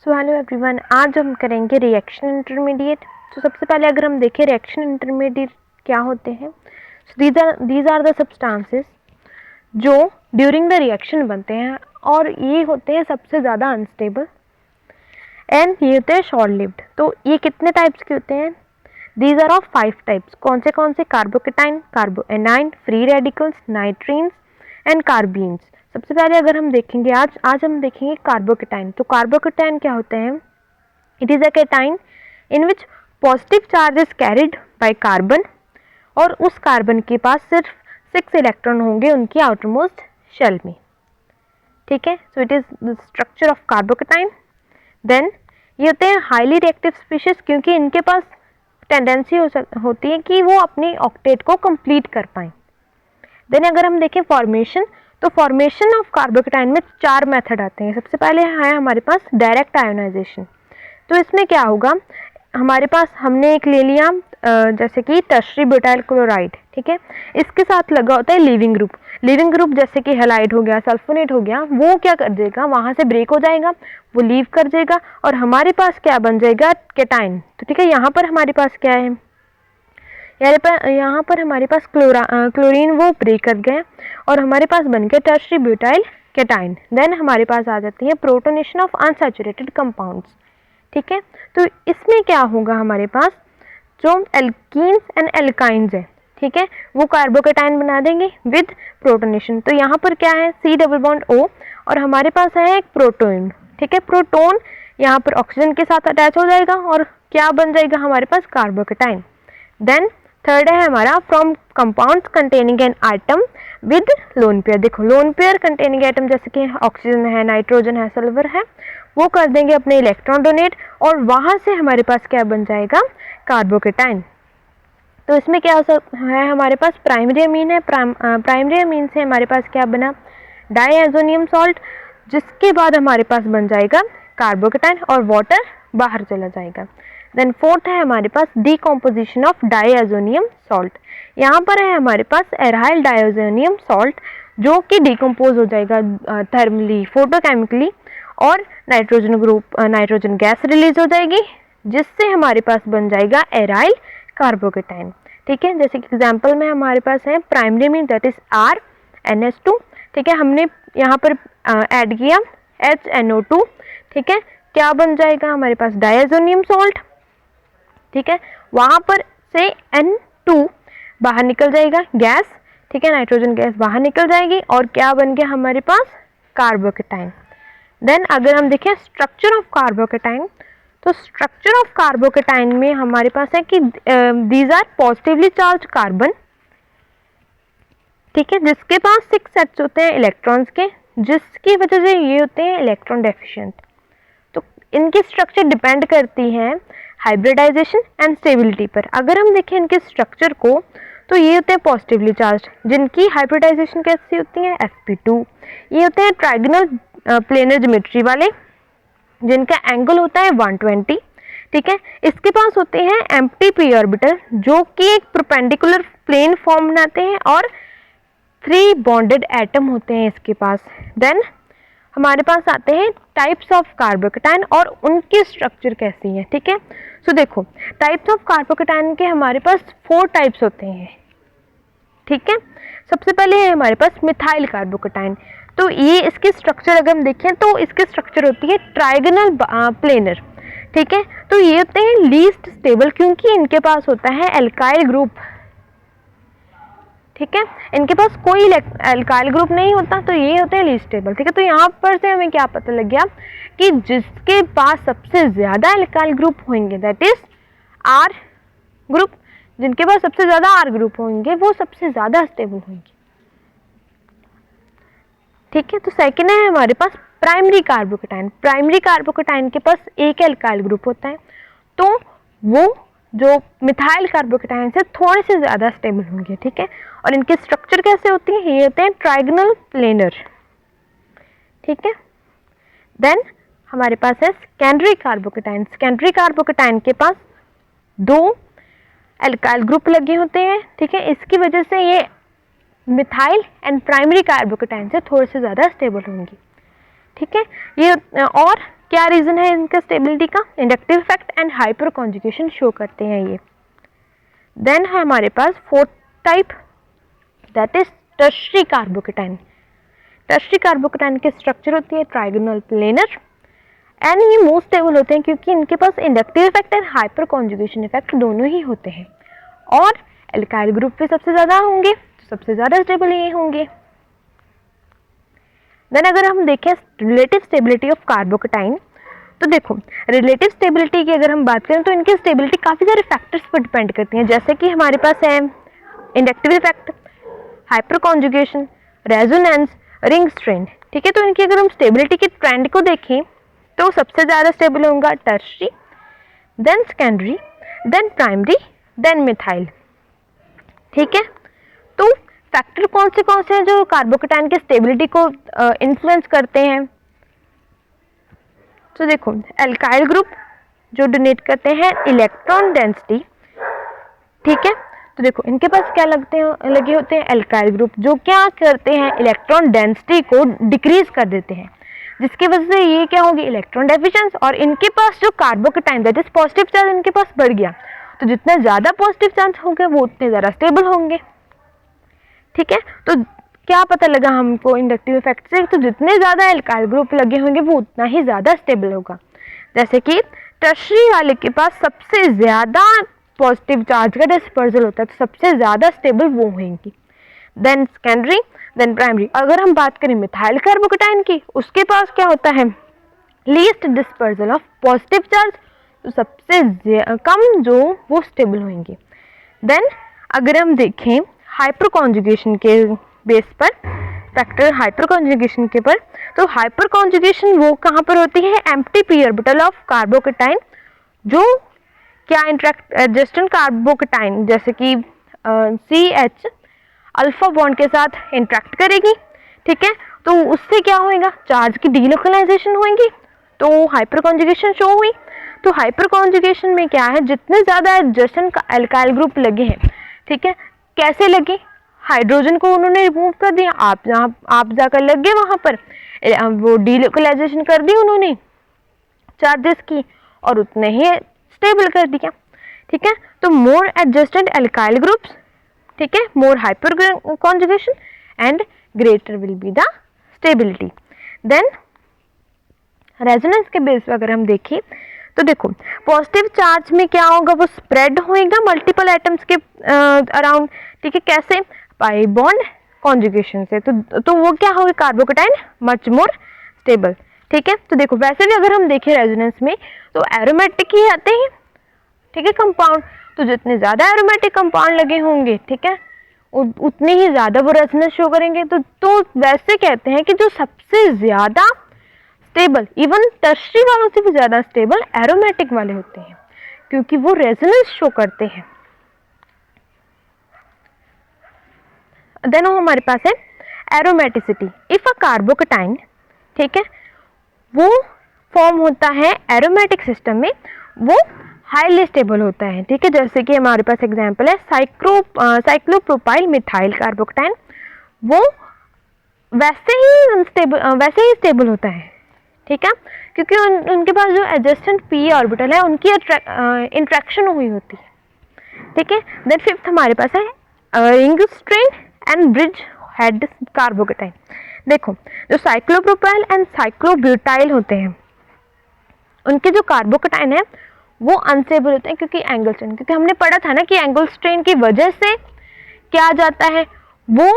So hello everyone, आज हम करेंगे रिएक्शन इंटरमीडिएट। तो सबसे पहले अगर हम देखें रिएक्शन इंटरमीडिएट क्या होते हैं, दीज आर द सब्सटेंसेस जो ड्यूरिंग द रिएक्शन बनते हैं और ये होते हैं सबसे ज़्यादा अनस्टेबल एंड ये होते हैं शॉर्ट लिव्ड। तो ये कितने टाइप्स के होते हैं? These are of 5 types. कौन से? Carbocation, carbanion, free radicals, nitrenes and carbenes. सबसे पहले अगर हम देखेंगे आज हम देखेंगे कार्बोकेटाइन। तो कार्बोकेटाइन क्या होते हैं? It is a cation in which positive charge is carried by carbon और उस कार्बन के पास सिर्फ 6 इलेक्ट्रॉन होंगे उनकी आउटरमोस्ट शेल में। ठीक है, so it is the structure of carbocation. Then ये होते हैं हाईली रिएक्टिव स्पीशीज क्योंकि इनके पास टेंडेंसी होती है कि वो अपनी ऑक्टेट को कंप्लीट कर पाएँ। देन अगर हम देखें फॉर्मेशन, तो फॉर्मेशन ऑफ कार्बोकेटाइन में 4 मेथड आते हैं। सबसे पहले है हमारे पास डायरेक्ट आयोनाइजेशन। तो इसमें क्या होगा, हमारे पास हमने एक ले लिया जैसे कि टर्शरी ब्यूटाइल क्लोराइड, ठीक है, इसके साथ लगा होता है लीविंग ग्रुप जैसे कि हैलाइड हो गया, सल्फोनेट हो गया, वो क्या कर देगा, वहाँ से ब्रेक हो जाएगा, वो लीव कर देगा और हमारे पास क्या बन जाएगा, केटाइन। तो ठीक है, यहाँ पर हमारे पास क्या है, यहाँ पर हमारे पास क्लोरीन वो ब्रेक कर गए और हमारे पास बन गया टर्शरी ब्यूटाइल केटाइन। देन हमारे पास आ जाती है प्रोटोनेशन ऑफ अनसैचुरेटेड कंपाउंड्स। ठीक है, तो इसमें क्या होगा, हमारे पास जो एल्कीन्स एंड एल्काइंस है, ठीक है, वो कार्बोकेटाइन बना देंगे विद प्रोटोनेशन। तो यहाँ पर क्या है, C डबल बॉन्ड O और हमारे पास है एक प्रोटोन। ठीक है, प्रोटोन यहाँ पर ऑक्सीजन के साथ अटैच हो जाएगा और क्या बन जाएगा हमारे पास, कार्बोकेटाइन। देन थर्ड है हमारा from compounds containing an item with lone pair. देखो लोन पेयर कंटेनिंग आइटम जैसे कि ऑक्सीजन है, नाइट्रोजन है, सल्फर है, वो कर देंगे अपने इलेक्ट्रॉन डोनेट और वहाँ से हमारे पास क्या बन जाएगा, कार्बोकेटाइन। तो इसमें क्या है, हमारे पास प्राइमरी अमीन है, प्राइमरी अमीन से हमारे पास क्या बना, डाईएज़ोनियम सॉल्ट, जिसके बाद हमारे पास बन जाएगा कार्बोकेटाइन और वाटर बाहर चला जाएगा। देन फोर्थ है हमारे पास डीकॉम्पोजिशन ऑफ डाईएज़ोनियम सॉल्ट। यहाँ पर है हमारे पास एराइल डाईएज़ोनियम सॉल्ट जो कि डिकम्पोज हो जाएगा थर्मली, फोटोकेमिकली और नाइट्रोजन गैस रिलीज हो जाएगी जिससे हमारे पास बन जाएगा एराइल कार्बोकेटाइन। ठीक है, जैसे कि एग्जांपल में हमारे पास है primary amine that is RNS2। ठीक है, हमने यहाँ पर ऐड किया HNO2। ठीक है, क्या बन जाएगा हमारे पास, डाईएज़ोनियम सॉल्ट। ठीक है, वहाँ पर से N2 बाहर निकल जाएगा गैस, ठीक है, नाइट्रोजन गैस बाहर निकल जाएगी और क्या बन गया हमारे पास, कार्बोकेटाइन। देन अगर हम देखें स्ट्रक्चर ऑफ कार्बोकेटाइन, तो स्ट्रक्चर ऑफ कार्बोकेटाइन में हमारे पास है कि these are positively charged carbon, ठीक है, जिसके पास 6 सेट्स होते हैं इलेक्ट्रॉन्स के, जिसकी वजह से ये होते हैं इलेक्ट्रॉन डेफिशिएंट। तो इनकी स्ट्रक्चर डिपेंड करती है हाइब्रिडाइजेशन एंड स्टेबिलिटी पर। अगर हम देखें इनके स्ट्रक्चर को, तो ये होते हैं पॉजिटिवली चार्ज, जिनकी हाइब्रिडाइजेशन कैसी होती है, sp2। ये होते हैं ट्राइगोनल प्लेनर ज्योमेट्री वाले जिनका एंगल होता है 120। ठीक है, इसके पास होते हैं एम्प्टी पी ऑर्बिटल जो कि एक परपेंडिकुलर प्लेन फॉर्म बनाते हैं और 3 बॉन्डेड एटम होते हैं इसके पास। देन हमारे पास आते हैं टाइप्स ऑफ कार्बोकेटाइन और उनकी स्ट्रक्चर कैसी है। ठीक है, सो देखो टाइप्स ऑफ कार्बोकेटाइन के हमारे पास 4 टाइप्स होते हैं। ठीक है, सबसे पहले है हमारे पास मिथाइल कार्बोकेटाइन। तो ये इसकी स्ट्रक्चर अगर हम देखें तो इसकी स्ट्रक्चर होती है ट्राइगोनल प्लेनर। ठीक है, तो ये होते हैं लीस्ट स्टेबल क्योंकि इनके पास होता है एल्काइल ग्रुप। ठीक है, इनके पास कोई एल्काइल ग्रुप नहीं होता, तो ये होते हैं लीस्ट स्टेबल। ठीक है, तो यहाँ पर से हमें क्या पता लग गया कि जिसके पास सबसे ज़्यादा एल्काइल ग्रुप होंगे दैट इज R ग्रुप, जिनके पास सबसे ज़्यादा R ग्रुप होंगे वो सबसे ज़्यादा स्टेबल होंगे। ठीक है, तो सेकेंड है हमारे पास प्राइमरी कार्बोकेटाइन। प्राइमरी कार्बोकेटाइन के पास एक एल्काइल ग्रुप होता है, तो वो जो मिथाइल कार्बोकेटाइन से थोड़े से ज़्यादा स्टेबल होंगे। ठीक है, और इनकी स्ट्रक्चर कैसे होती है, ये होते हैं ट्राइगोनल प्लेनर। ठीक है, देन हमारे पास है सेकेंडरी कार्बोकेटाइन। सेकेंडरी कार्बोकेटाइन के पास 2 एल्काइल ग्रुप लगे होते हैं। ठीक है, इसकी वजह से ये मिथाइल एंड प्राइमरी कार्बोकेटाइन से थोड़े से ज़्यादा स्टेबल होंगी। ठीक है, ये और क्या क्या रीजन है इनका स्टेबिलिटी का? Inductive effect and hyperconjugation show करते हैं ये। देन है हमारे पास fourth type, that is tertiary carbocation. Tertiary carbocation के स्ट्रक्चर होती है ट्राइगोनल प्लेनर एंड ये मोस्ट स्टेबल होते हैं क्योंकि इनके पास inductive effect and hyperconjugation effect दोनों ही होते हैं, और एल्काइल ग्रुप पे सबसे ज़्यादा होंगे तो सबसे ज़्यादा स्टेबल ये होंगे। देन अगर हम देखें रिलेटिव स्टेबिलिटी ऑफ कार्बोकेटाइन, तो देखो रिलेटिव स्टेबिलिटी की अगर हम बात करें तो इनकी स्टेबिलिटी काफ़ी सारे फैक्टर्स पर डिपेंड करती हैं, जैसे कि हमारे पास है inductive effect, hyper conjugation, resonance, ring strain. ठीक है, तो इनकी अगर हम स्टेबिलिटी के ट्रेंड को देखें तो सबसे ज़्यादा स्टेबल होगा tertiary, then secondary, then primary, then methyl. ठीक है, तो फैक्टर कौन से हैं जो कार्बोकेटाइन के स्टेबिलिटी को इन्फ्लुएंस करते हैं? तो देखो एल्काइल ग्रुप जो डोनेट करते हैं इलेक्ट्रॉन डेंसिटी। ठीक है, तो देखो इनके पास क्या लगे होते हैं एल्काइल ग्रुप जो क्या करते हैं इलेक्ट्रॉन डेंसिटी को डिक्रीज कर देते हैं, जिसकी वजह से ये क्या होगी इलेक्ट्रॉन डेफिशिएंसी, और इनके पास जो carbocation that is positive charge इनके पास बढ़ गया, तो जितने ज़्यादा पॉजिटिव चार्ज होंगे वो उतने ज़्यादा स्टेबल होंगे। ठीक है, तो क्या पता लगा हमको इंडक्टिव इफेक्ट से, तो जितने ज़्यादा एल्काइल ग्रुप लगे होंगे वो उतना ही ज़्यादा स्टेबल होगा। जैसे कि टर्शियरी वाले के पास सबसे ज़्यादा पॉजिटिव चार्ज का डिस्पर्सल होता है, तो सबसे ज़्यादा स्टेबल वो होंगी। Then secondary, then primary. अगर हम बात करें मिथाइल कार्बोकेटाइन की, उसके पास क्या होता है least dispersal of positive charge, तो सबसे कम जो वो स्टेबल होंगे। देन अगर हम देखें हाइपर कॉन्जुगेशन के बेस पर, फैक्टर हाइपर कॉन्जुगेशन के पर, तो हाइपर कॉन्जुगेशन वो कहाँ पर होती है empty P orbital of carbocation जो क्या इंटरेक्ट एडजस्टेंट कार्बोकेटाइन जैसे कि CH अल्फा बॉन्ड के साथ इंटरेक्ट करेगी। ठीक है, तो उससे क्या होएगा चार्ज की डीलोकलाइजेशन होएगी, तो हाइपर कॉन्जुगेशन शो हुई। तो हाइपर कॉन्जुगेशन में क्या है जितने ज़्यादा एडजस्टेंट एल्काइल ग्रुप लगे हैं, ठीक है, कैसे लगे, हाइड्रोजन को उन्होंने रिमूव कर दिया, आप जाकर लग गए वहाँ पर, वो डीलोकलाइजेशन कर दी उन्होंने चार्जेस की और उतने ही स्टेबल कर दिया। ठीक है, तो मोर एडजस्टेंट एल्काइल ग्रुप्स, ठीक है, more hyperconjugation and greater will be the stability. Then resonance के बेस पर अगर हम देखें तो देखो पॉजिटिव चार्ज में क्या होगा वो स्प्रेड होएगा मल्टीपल एटम्स के अराउंड। ठीक है, कैसे, पाई बॉन्ड कॉन्जुगेशन से, तो वो क्या होगा कार्बोकेटाइन मच मोर स्टेबल। ठीक है, तो देखो वैसे भी अगर हम देखें रेजोनेंस में तो एरोमेटिक ही आते हैं। ठीक है, कंपाउंड, तो जितने ज़्यादा एरोमेटिक कंपाउंड लगे होंगे, ठीक है, उतने ही ज़्यादा वो रेजोनेंस शो करेंगे। तो वैसे कहते हैं कि जो सबसे ज़्यादा स्टेबल, इवन टर्शियरी वालों से भी ज़्यादा स्टेबल एरोमेटिक वाले होते हैं क्योंकि वो रेजोनेंस शो करते हैं। देन हमारे पास है एरोमेटिसिटी। इफ अ कार्बोकेटाइन, ठीक है, वो फॉर्म होता है एरोमेटिक सिस्टम में, वो हाईली स्टेबल होता है। ठीक है, जैसे कि हमारे पास एग्जांपल है साइक्लोप्रोपाइल मिथाइल कार्बोकेटाइन, वो वैसे ही स्टेबल होता है। ठीक है, क्योंकि उनके पास जो एडजस्टेंट पी ऑर्बिटल है उनकी इंट्रैक्शन हुई होती है। ठीक है, देन फिफ्थ हमारे पास है ring strain and bridge head carbocation. देखो जो साइक्लोप्रोपाइल एंड साइक्लोब्यूटाइल होते हैं उनके जो कार्बोकेटाइन है वो अनस्टेबल होते हैं क्योंकि एंगल स्ट्रेन, क्योंकि हमने पढ़ा था ना कि एंगल स्ट्रेन की वजह से क्या आ जाता है वो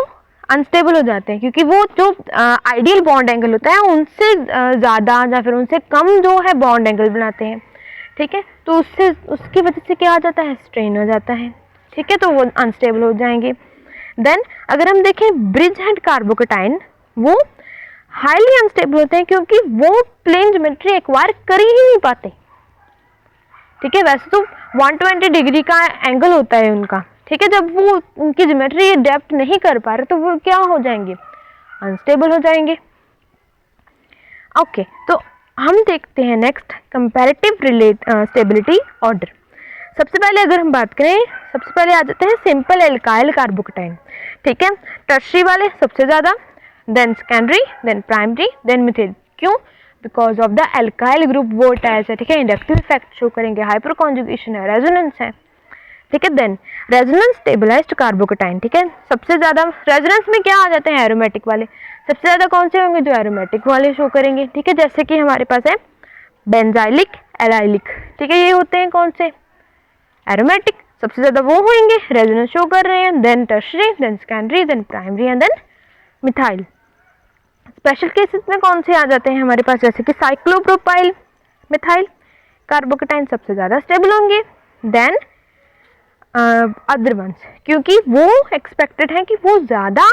अनस्टेबल हो जाते हैं, क्योंकि वो जो आइडियल बॉन्ड एंगल होता है उनसे ज़्यादा या फिर उनसे कम जो है बॉन्ड एंगल बनाते हैं। ठीक है, तो उसकी वजह से क्या आ जाता है स्ट्रेन हो जाता है। ठीक है, तो वो अनस्टेबल हो जाएंगे। देन अगर हम देखें ब्रिज हेड कार्बोकेटाइन, वो हाईली अनस्टेबल होते हैं क्योंकि वो प्लेन ज्योमेट्री एक्वायर कर ही नहीं पाते। ठीक है, वैसे तो 120 डिग्री का एंगल होता है उनका। ठीक है, जब वो उनकी ज्योमेट्री डेप्थ नहीं कर पा रहे तो वो क्या हो जाएंगे अनस्टेबल हो जाएंगे। ओके, तो हम देखते हैं नेक्स्ट कंपैरेटिव स्टेबिलिटी ऑर्डर। सबसे पहले अगर हम बात करें, सबसे पहले आ जाते हैं सिंपल एल्काइल कार्बोकेटाइन। ठीक है, टर्शियरी वाले सबसे ज़्यादा, then secondary, then primary, then methyl. क्यों? Because of the alkyl group वो अटैच है, ठीक है, इंडक्टिव इफेक्ट शो करेंगे, हाइपर कॉन्जुगेशन है, रेजोनेंस है, ठीक है। देन रेजोनेंस स्टेबलाइज्ड कार्बोकेटाइन, ठीक है, सबसे ज्यादा रेजोनेंस में क्या आ जाते हैं, एरोमेटिक वाले, सबसे ज्यादा कौन से होंगे, जो एरोमेटिक वाले शो करेंगे, ठीक है, जैसे कि हमारे पास है बेंजाइलिक, एलाइलिक, ठीक है, ये होते हैं कौन से, एरोमेटिक, सबसे ज्यादा वो होंगे, रेजोनेंस शो कर रहे हैं। Then tertiary, then secondary, then primary and then methyl. Special cases में कौन से आ जाते हैं हमारे पास, जैसे कि साइक्लोप्रोपाइल, मिथाइल कार्बोकेटाइन सबसे ज्यादा स्टेबल होंगे। देन अदर वंस, क्योंकि वो एक्सपेक्टेड है कि वो ज्यादा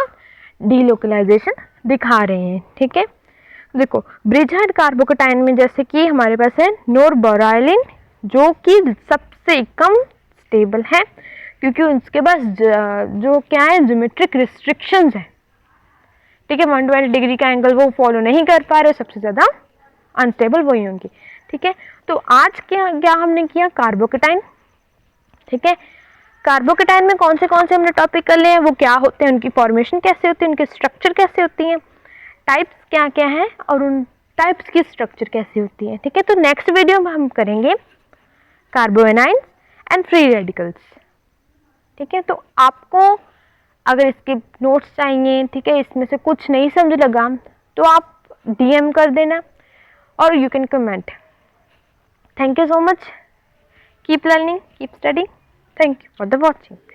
डीलोकलाइजेशन दिखा रहे हैं, ठीक है। देखो ब्रिजहाइड कार्बोकेटाइन में जैसे कि हमारे पास है नोरबोराइलिन, जो कि सबसे कम स्टेबल है, क्योंकि उसके पास जो क्या है, ज्योमेट्रिक रिस्ट्रिक्शंस है, ठीक है, 120 डिग्री का एंगल वो फॉलो नहीं कर पा रहे, सबसे ज्यादा अनस्टेबल वही होंगी, ठीक है। तो आज क्या क्या हमने किया, कार्बोकेटाइन, ठीक है, कार्बोकेटाइन में कौन से हमने टॉपिक कर लिए हैं, वो क्या होते हैं, उनकी फॉर्मेशन कैसे होती है, उनके स्ट्रक्चर कैसे होती हैं, टाइप्स क्या क्या हैं, और उन टाइप्स की स्ट्रक्चर कैसी होती है, ठीक है। तो नेक्स्ट वीडियो में हम करेंगे कार्बोएनाइंस एंड फ्री रेडिकल्स, ठीक है। तो आपको अगर इसके नोट्स चाहिए, ठीक है, इसमें से कुछ नहीं समझ लगा तो आप DM कर देना और you can comment. Thank you so much, keep learning, keep studying, thank you for the watching.